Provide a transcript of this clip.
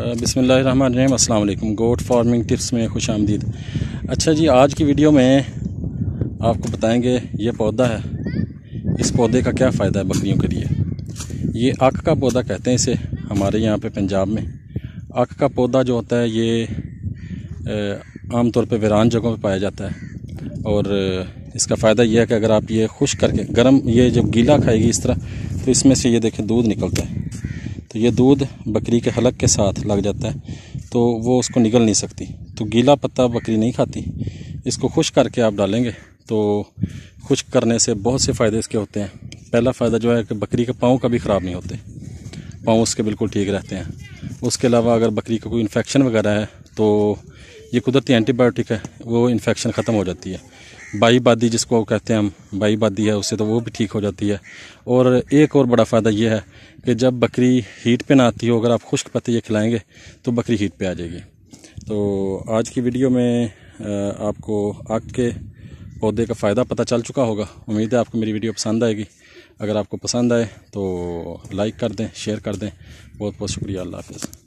बिस्मिल्लाहिर्रहमानिर्रहीम। अस्सलाम वालेकुम। गोट फार्मिंग टिप्स में खुश आमदीद। अच्छा जी, आज की वीडियो में आपको बताएंगे ये पौधा है, इस पौधे का क्या फ़ायदा है बकरियों के लिए। ये आक का पौधा कहते हैं इसे हमारे यहाँ पे पंजाब में। आक का पौधा जो होता है ये आमतौर पे वीरान जगहों पे पाया जाता है और इसका फ़ायदा यह है कि अगर आप ये खुश करके गर्म, ये जब गीला खाएगी इस तरह, तो इसमें से ये देखें दूध निकलता है। तो ये दूध बकरी के हलक के साथ लग जाता है तो वो उसको निगल नहीं सकती। तो गीला पत्ता बकरी नहीं खाती। इसको खुश करके आप डालेंगे तो खुश्क करने से बहुत से फ़ायदे इसके होते हैं। पहला फ़ायदा जो है कि बकरी के पाँव कभी ख़राब नहीं होते, पाँव उसके बिल्कुल ठीक रहते हैं। उसके अलावा अगर बकरी का कोई इन्फेक्शन वगैरह है तो ये कुदरती एंटीबायोटिक है, वो इन्फेक्शन ख़त्म हो जाती है। बाई बादी जिसको कहते हैं हम, बाई बादी है उससे, तो वो भी ठीक हो जाती है। और एक और बड़ा फ़ायदा ये है कि जब बकरी हीट पे ना आती हो, अगर आप खुश्क पत्ते ये खिलाएंगे तो बकरी हीट पे आ जाएगी। तो आज की वीडियो में आपको आक के पौधे का फ़ायदा पता चल चुका होगा। उम्मीद है आपको मेरी वीडियो पसंद आएगी। अगर आपको पसंद आए तो लाइक कर दें, शेयर कर दें। बहुत बहुत शुक्रिया। अल्लाह हाफ़िज़।